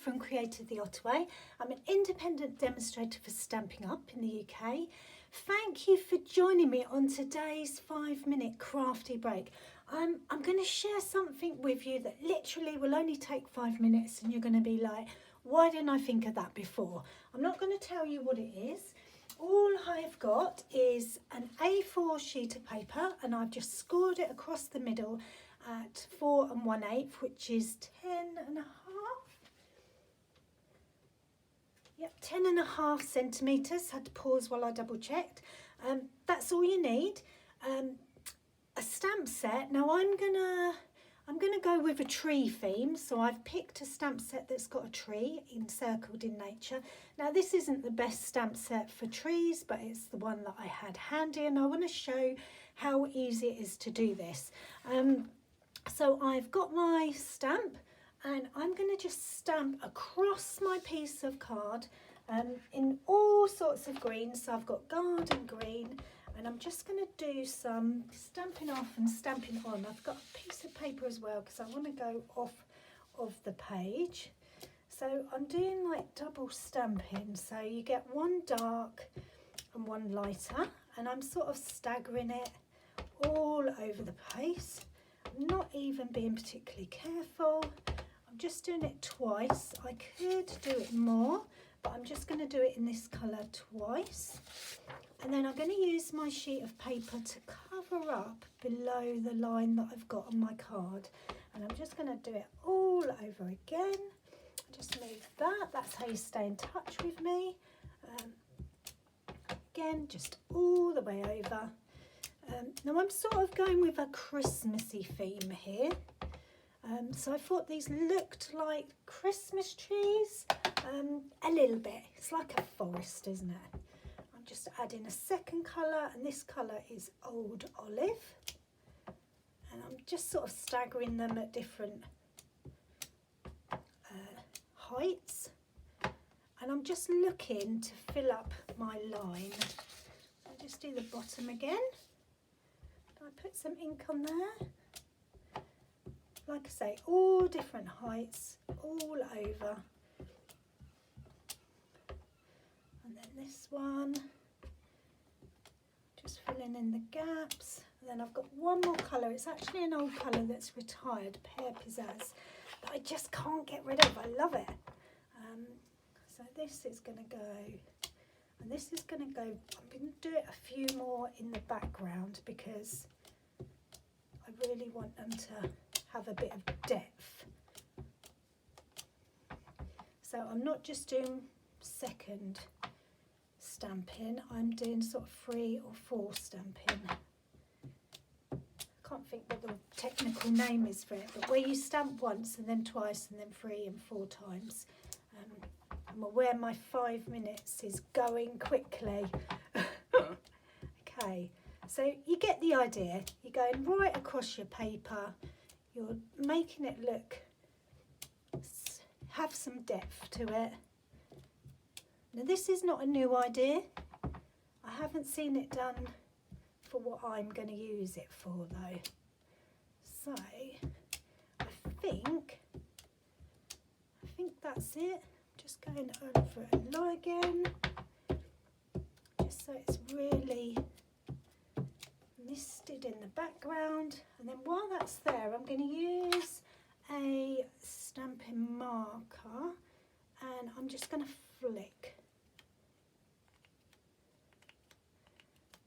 from createdtheottaway. I'm an independent demonstrator for Stampin' Up in the UK. Thank you for joining me on today's 5-minute crafty break. I'm going to share something with you that literally will only take 5 minutes, and you're going to be like, why didn't I think of that before? I'm not going to tell you what it is. All I've got is an A4 sheet of paper, and I've just scored it across the middle at 4 1/8, which is 10.5. Yep, 10.5 centimetres. Had to pause while I double checked. That's all you need. A stamp set. Now I'm gonna go with a tree theme, so I've picked a stamp set that's got a tree encircled in nature. Now this isn't the best stamp set for trees, but it's the one that I had handy, and I want to show how easy it is to do this. So I've got my stamp, and I'm going to just stamp across my piece of card in all sorts of greens. So I've got garden green, and I'm just going to do some stamping off and stamping on. I've got a piece of paper as well because I want to go off of the page. So I'm doing like double stamping, so you get one dark and one lighter, and I'm sort of staggering it all over the place. I'm not even being particularly careful. I'm just doing it twice. I could do it more, but I'm just going to do it in this colour twice. And then I'm going to use my sheet of paper to cover up below the line that I've got on my card. And I'm just going to do it all over again. Just move that. That's how you stay in touch with me. Again, just all the way over. Now I'm sort of going with a Christmassy theme here. So I thought these looked like Christmas trees a little bit. It's like a forest, isn't it? I'm just adding a second colour, and this colour is Old Olive. And I'm just sort of staggering them at different heights. And I'm just looking to fill up my line. I'll just do the bottom again. I put some ink on there. Like I say, all different heights, all over. And then this one, just filling in the gaps. And then I've got one more colour. It's actually an old colour that's retired, Pear Pizzazz, that I just can't get rid of. I love it. So this is going to go, and this is going to go, I'm going to do it a few more in the background because I really want them to have a bit of depth. So I'm not just doing second stamping, I'm doing sort of 3 or 4 stamping. I can't think what the technical name is for it, but where you stamp once and then twice and then 3 and 4 times. I'm aware my 5 minutes is going quickly. Okay. So you get the idea. You're going right across your paper. You're making it look, have some depth to it. Now this is not a new idea. I haven't seen it done for what I'm going to use it for though. So I think that's it. Just going over it low again, just so it's really misted in the background. And then while that's there, I'm going to use a stamping marker, and I'm just going to flick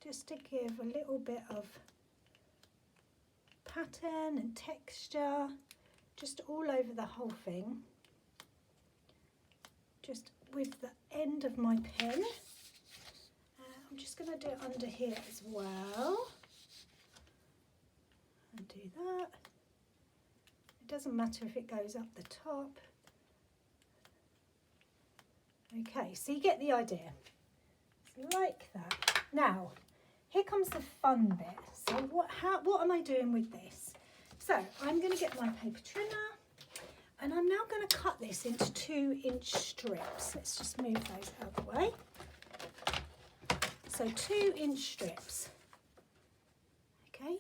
just to give a little bit of pattern and texture just all over the whole thing, just with the end of my pen. I'm just going to do it under here as well. And do that. It doesn't matter if it goes up the top. Okay, so you get the idea. It's like that. Now, here comes the fun bit. So what am I doing with this? So I'm going to get my paper trimmer, and I'm now going to cut this into 2-inch strips. Let's just move those out of the way. So 2-inch strips. Okay,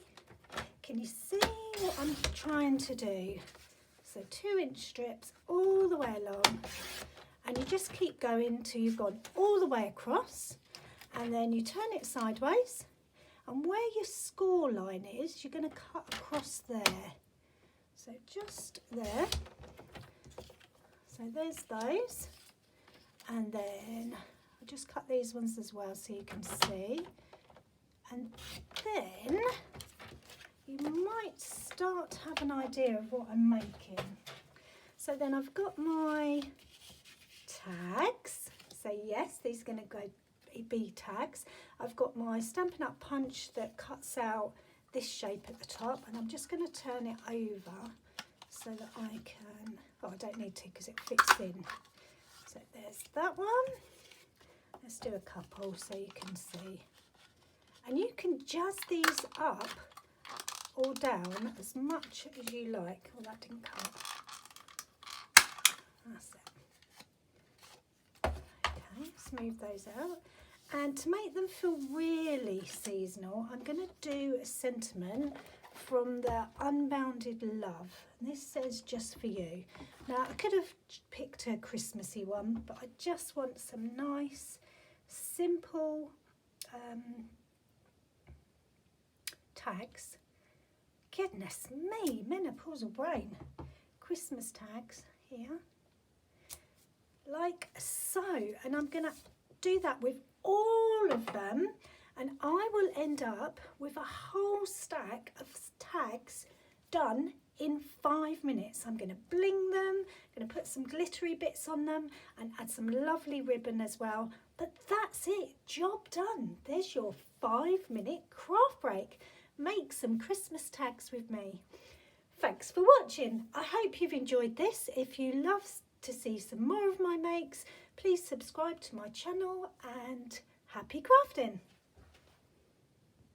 can you see what I'm trying to do? So 2-inch strips all the way along, and you just keep going till you've gone all the way across, and then you turn it sideways, and where your score line is, you're going to cut across there. So just there. So there's those, and then I'll just cut these ones as well so you can see. And then you might start to have an idea of what I'm making. So then I've got my tags. So yes, these are going to go be tags. I've got my Stampin' Up punch that cuts out this shape at the top, and I'm just going to turn it over so that I can, oh, I don't need to because it fits in. So there's that one. Let's do a couple so you can see. And you can jazz these up or down as much as you like. Oh, that didn't come. That's it. Okay, smooth those out. And to make them feel really seasonal, I'm going to do a sentiment from the Unbounded Love. And this says just for you. Now, I could have picked a Christmassy one, but I just want some nice, simple tags. Goodness me, menopausal brain. Christmas tags here. Like so. And I'm going to do that with all of them, and I will end up with a whole stack of tags done in 5 minutes. I'm going to bling them, I'm going to put some glittery bits on them and add some lovely ribbon as well. But that's it, job done. There's your 5-minute craft break. Make some Christmas tags with me. Thanks for watching. I hope you've enjoyed this. If you love to see some more of my makes, please subscribe to my channel, and happy crafting!